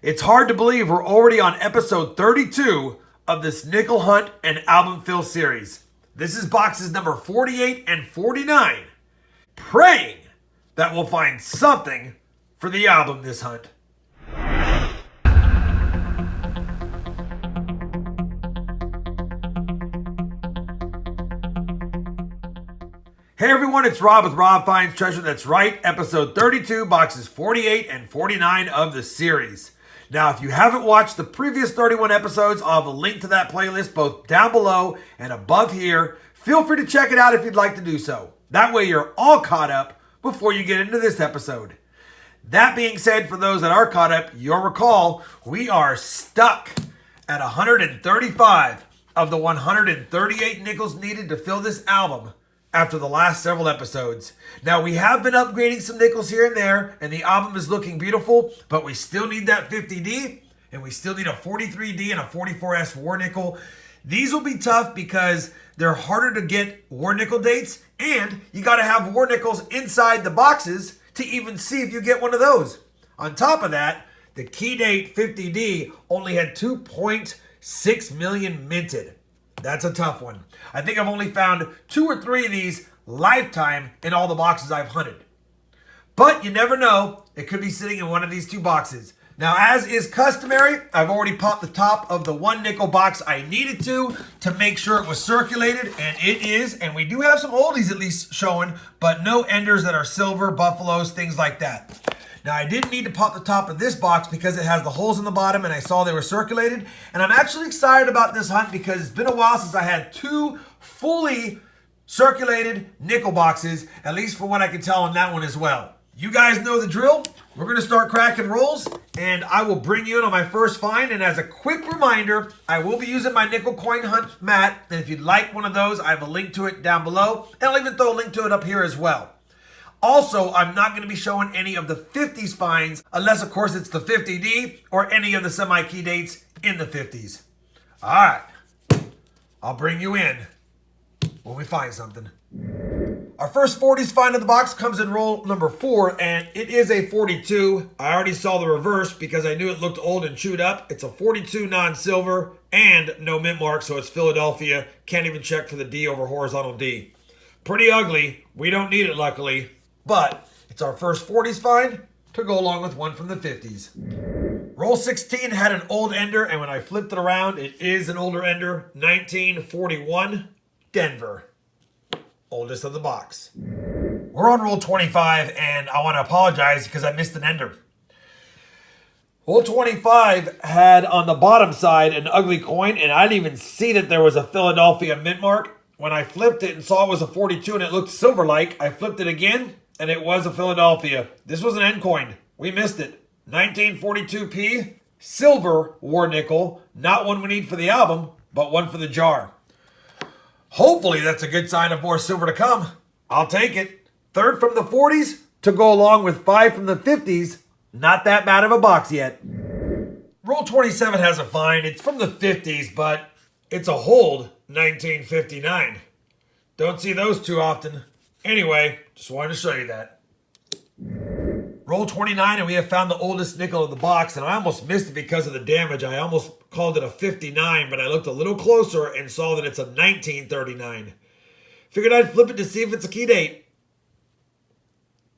It's hard to believe we're already on episode 32 of this nickel hunt and album fill series. This is boxes number 48 and 49. Praying that we'll find something for the album this hunt. Hey everyone, it's Rob with RobFindsTreasure. That's right, episode 32, boxes 48 and 49 of the series. Now, if you haven't watched the previous 31 episodes, I'll have a link to that playlist both down below and above here. Feel free to check it out if you'd like to do so. That way you're all caught up before you get into this episode. That being said, for those that are caught up, you'll recall we are stuck at 135 of the 138 nickels needed to fill this album after the last several episodes. Now, we have been upgrading some nickels here and there, and the album is looking beautiful, but we still need that 50D, and we still need a 43D and a 44S war nickel. These will be tough because they're harder to get war nickel dates, and you got to have war nickels inside the boxes to even see if you get one of those. On top of that, the key date 50D only had 2.6 million minted. That's a tough one. I think I've only found 2 or 3 of these lifetime in all the boxes I've hunted. But you never know. It could be sitting in one of these 2 boxes. Now, as is customary, I've already popped the top of the 1 nickel box I needed to make sure it was circulated, and it is. And we do have some oldies at least showing, but no enders that are silver, buffaloes, things like that. Now, I didn't need to pop the top of this box because it has the holes in the bottom and I saw they were circulated. And I'm actually excited about this hunt because it's been a while since I had 2 fully circulated nickel boxes, at least for what I can tell on that one as well. You guys know the drill. We're going to start cracking rolls and I will bring you in on my first find. And as a quick reminder, I will be using my nickel coin hunt mat. And if you'd like one of those, I have a link to it down below. And I'll even throw a link to it up here as well. Also, I'm not going to be showing any of the 50s finds unless, of course, it's the 50D or any of the semi-key dates in the 50s. All right. I'll bring you in when we find something. Our first 40s find of the box comes in roll number 4, and it is a 42. I already saw the reverse because I knew it looked old and chewed up. It's a 42 non-silver and no mint mark, so it's Philadelphia. Can't even check for the D over horizontal D. Pretty ugly. We don't need it, luckily. But it's our first 40s find to go along with one from the 50s. Roll 16 had an old ender, and when I flipped it around, it is an older ender. 1941, Denver. Oldest of the box. We're on roll 25, and I want to apologize because I missed an ender. Roll 25 had on the bottom side an ugly coin, and I didn't even see that there was a Philadelphia mint mark. When I flipped it and saw it was a 42 and it looked silver-like, I flipped it again, and it was a Philadelphia. This was an end coin. We missed it. 1942p, silver war nickel. Not one we need for the album, but one for the jar. Hopefully that's a good sign of more silver to come. I'll take it. Third from the 40s to go along with 5 from the 50s. Not that bad of a box yet. Roll 27 has a find. It's from the 50s, but it's a hold 1959. Don't see those too often. Anyway, just wanted to show you that. Roll 29, and we have found the oldest nickel of the box, and I almost missed it because of the damage. I almost called it a 59, but I looked a little closer and saw that it's a 1939. Figured I'd flip it to see if it's a key date.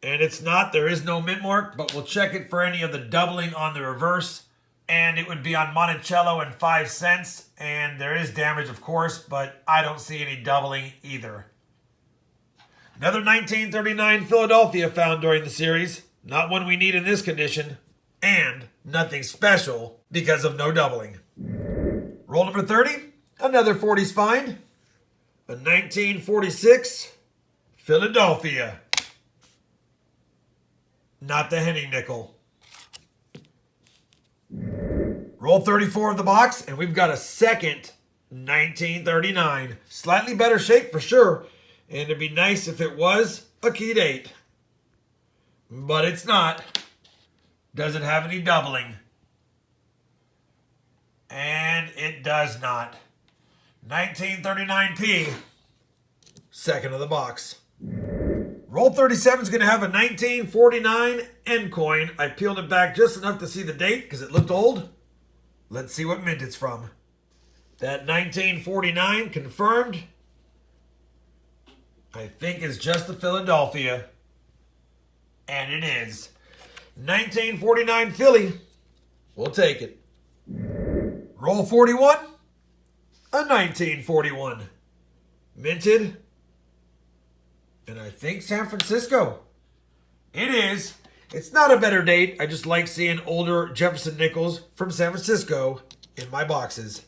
And it's not. There is no mint mark, but we'll check it for any of the doubling on the reverse. And it would be on Monticello and 5 cents. And there is damage, of course, but I don't see any doubling either. Another 1939 Philadelphia found during the series. Not one we need in this condition. And nothing special because of no doubling. Roll number 30. Another 40s find. A 1946 Philadelphia. Not the Henning nickel. Roll 34 of the box, and we've got a second 1939. Slightly better shape for sure. And it'd be nice if it was a key date. But it's not. Doesn't have any doubling. And it does not. 1939p. Second of the box. Roll 37 is going to have a 1949 end coin. I peeled it back just enough to see the date because it looked old. Let's see what mint it's from. That 1949 confirmed, I think, is just the Philadelphia. And it is. 1949 Philly. We'll take it. Roll 41. A 1941. Minted. And I think San Francisco. It is. It's not a better date. I just like seeing older Jefferson Nickels from San Francisco in my boxes.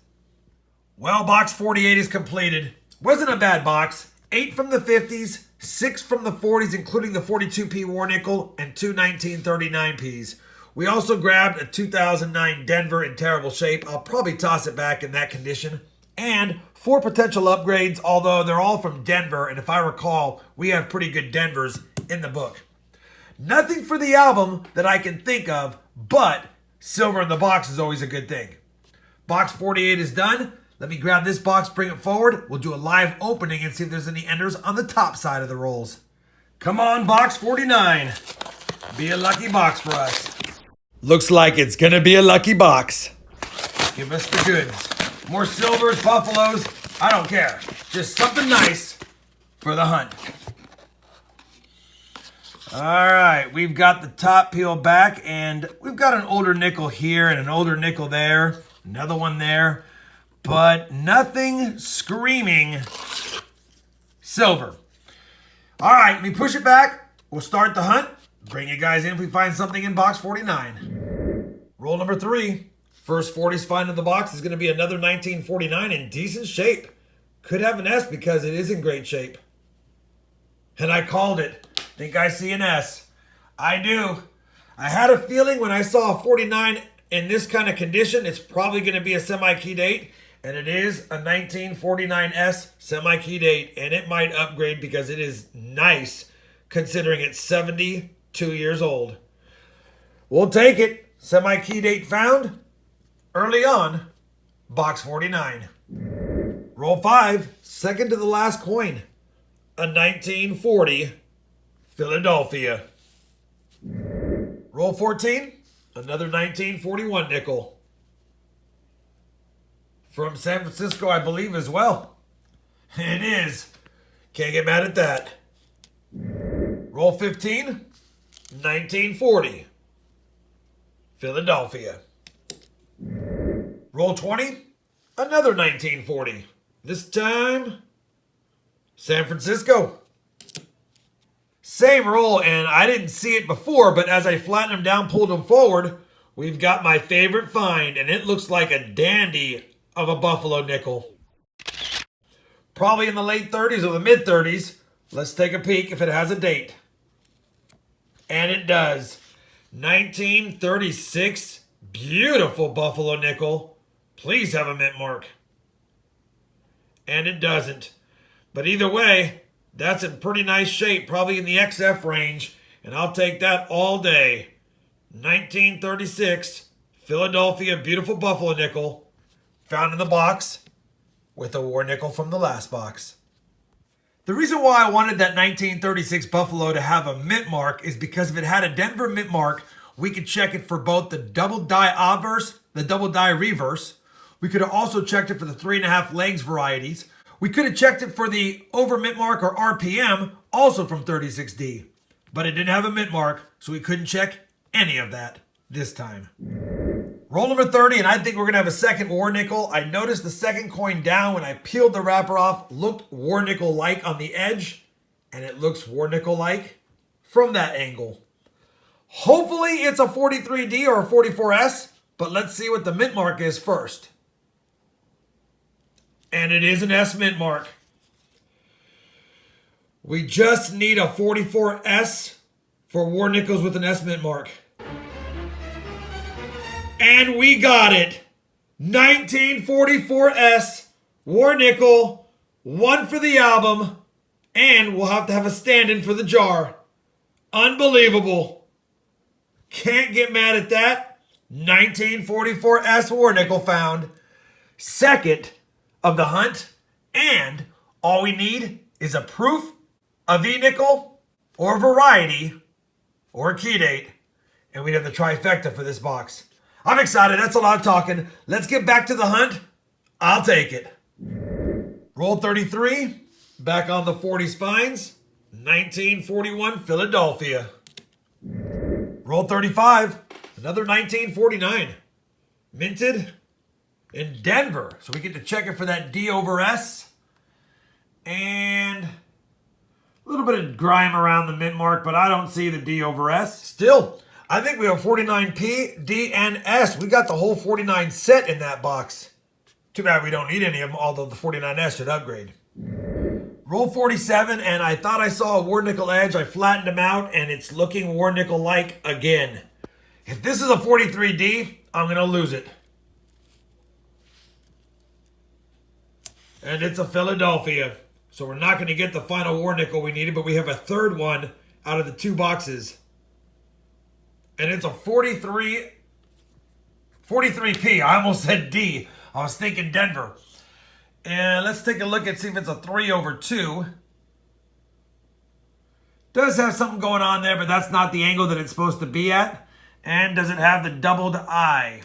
Well, box 48 is completed. Wasn't a bad box. 8 from the 50s, 6 from the 40s, including the 42p war nickel, and 2 1939ps. We also grabbed a 2009 Denver in terrible shape. I'll probably toss it back in that condition. And 4 potential upgrades, although they're all from Denver, and if I recall, we have pretty good Denvers in the book. Nothing for the album that I can think of, but silver in the box is always a good thing. Box 48 is done. Let me grab this box, bring it forward. We'll do a live opening and see if there's any enders on the top side of the rolls. Come on, box 49. Be a lucky box for us. Looks like it's gonna be a lucky box. Give us the goods. More silvers, buffaloes, I don't care. Just something nice for the hunt. All right, we've got the top peeled back, and we've got an older nickel here and an older nickel there, another one there, but nothing screaming silver. All right, let me push it back. We'll start the hunt. Bring you guys in if we find something in box 49. Roll number 3. First 40s find in the box is going to be another 1949 in decent shape. Could have an S because it is in great shape. And I called it. Think I see an S. I do. I had a feeling when I saw a 49 in this kind of condition, it's probably going to be a semi-key date. And it is a 1949S semi-key date. And it might upgrade because it is nice considering it's 72 years old. We'll take it. Semi-key date found. Early on, box 49. Roll 5, second to the last coin. A 1940 Philadelphia. Roll 14, another 1941 nickel. From San Francisco, I believe, as well. It is. Can't get mad at that. Roll 15, 1940 Philadelphia. Roll 20, another 1940. This time, San Francisco. Same roll, and I didn't see it before, but as I flattened them down, pulled them forward, we've got my favorite find, and it looks like a dandy of a buffalo nickel. Probably in the late 30s or the mid 30s. Let's take a peek if it has a date. And it does. 1936, beautiful buffalo nickel. Please have a mint mark. And it doesn't. But either way, that's in pretty nice shape, probably in the XF range, and I'll take that all day. 1936, Philadelphia, beautiful buffalo nickel, found in the box with a war nickel from the last box. The reason why I wanted that 1936 buffalo to have a mint mark is because if it had a Denver mint mark, we could check it for both the double die obverse, the double die reverse. We could have also checked it for the 3.5 legs varieties. We could have checked it for the over mint mark or RPM, also from 36D. But it didn't have a mint mark, so we couldn't check any of that this time. Roll number 30, and I think we're going to have a second war nickel. I noticed the second coin down when I peeled the wrapper off, looked war nickel-like on the edge, and it looks war nickel-like from that angle. Hopefully it's a 43D or a 44S, but let's see what the mint mark is first. And it is an S mint mark. We just need a 44S for war nickels with an S mint mark. And we got it. 1944S war nickel, 1 for the album, and we'll have to have a stand-in for the jar. Unbelievable. Can't get mad at that. 1944S war nickel found. Second of the hunt, and all we need is a proof of E-nickel or variety, or key date, and we'd have the trifecta for this box. I'm excited. That's a lot of talking. Let's get back to the hunt. I'll take it. Roll 33. Back on the 40s finds. 1941 Philadelphia. Roll 35. Another 1949. Minted in Denver. So we get to check it for that D over S. And a little bit of grime around the mint mark, but I don't see the D over S. Still, I think we have 49P, D, and S. We got the whole 49 set in that box. Too bad we don't need any of them, although the 49S should upgrade. Roll 47, and I thought I saw a war nickel edge. I flattened them out, and it's looking war nickel-like again. If this is a 43D, I'm going to lose it. And it's a Philadelphia. So we're not going to get the final war nickel we needed, but we have a third one out of the two boxes. And it's a 43P. I almost said D. I was thinking Denver. And let's take a look and see if it's a 3 over 2. Does have something going on there, but that's not the angle that it's supposed to be at. And does it have the doubled eye?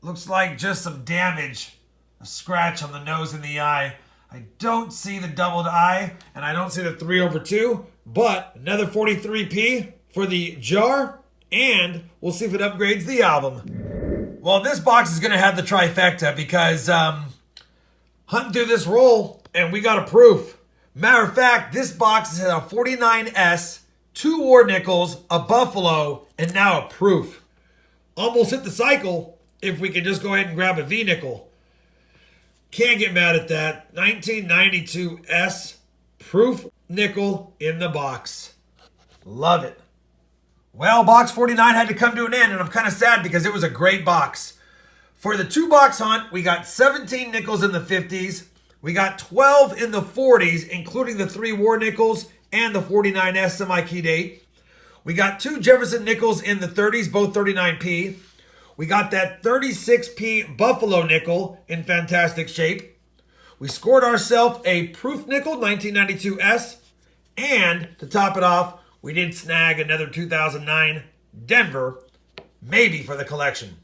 Looks like just some damage. A scratch on the nose and the eye. I don't see the doubled eye, and I don't see the 3 over 2. But another 43P for the jar, and we'll see if it upgrades the album. Well, this box is going to have the trifecta because hunting through this roll, and we got a proof. Matter of fact, this box has a 49S, 2 war nickels, a buffalo, and now a proof. Almost hit the cycle if we could just go ahead and grab a V nickel. Can't get mad at that. 1992 S, proof nickel in the box. Love it. Well, box 49 had to come to an end, and I'm kind of sad because it was a great box. For the 2-box hunt, we got 17 nickels in the 50s. We got 12 in the 40s, including the 3 war nickels and the 49S semi-key date. We got 2 Jefferson Nickels in the 30s, both 39P. We got that 36P Buffalo nickel in fantastic shape. We scored ourselves a proof nickel, 1992S. And to top it off, we did snag another 2009 Denver, maybe for the collection.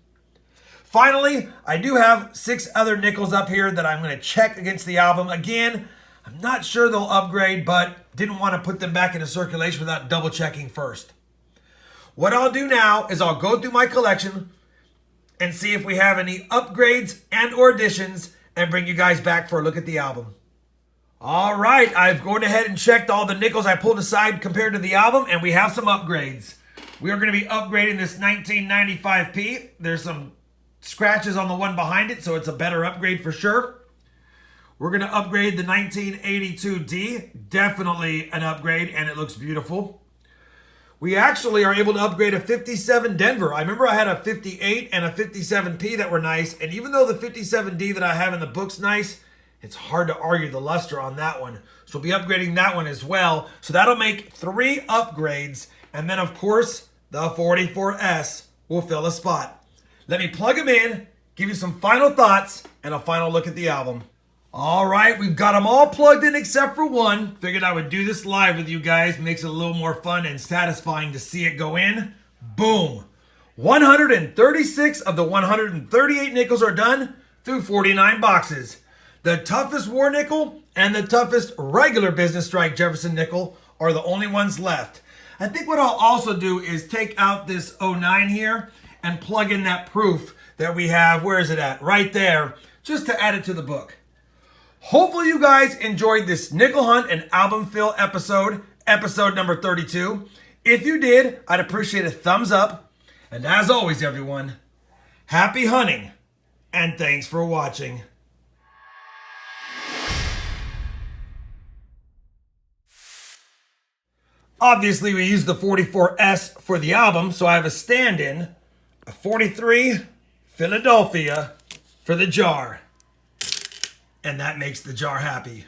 Finally, I do have 6 other nickels up here that I'm going to check against the album. Again, I'm not sure they'll upgrade, but didn't want to put them back into circulation without double checking first. What I'll do now is I'll go through my collection and see if we have any upgrades and or additions and bring you guys back for a look at the album. All right, I've gone ahead and checked all the nickels I pulled aside compared to the album, and we have some upgrades. We are going to be upgrading this 1995P. There's some scratches on the one behind it, so it's a better upgrade for sure. We're going to upgrade the 1982D. Definitely an upgrade, and it looks beautiful. We actually are able to upgrade a 57 Denver. I remember I had a 58 and a 57P that were nice, and even though the 57D that I have in the book's nice, it's hard to argue the luster on that one. So we'll be upgrading that one as well. So that'll make 3 upgrades, and then of course, the 44S will fill a spot. Let me plug them in, give you some final thoughts, and a final look at the album. All right, we've got them all plugged in except for one. Figured I would do this live with you guys. Makes it a little more fun and satisfying to see it go in. Boom. 136 of the 138 nickels are done through 49 boxes. The toughest war nickel and the toughest regular business strike Jefferson nickel are the only ones left. I think what I'll also do is take out this 09 here and plug in that proof that we have. Where is it at? Right there, just to add it to the book. Hopefully you guys enjoyed this nickel hunt and album fill episode number 32. If you did, I'd appreciate a thumbs up. And as always, everyone, happy hunting and thanks for watching. Obviously, we used the 44S for the album, so I have a stand-in, a 43 Philadelphia for the jar. And that makes the jar happy.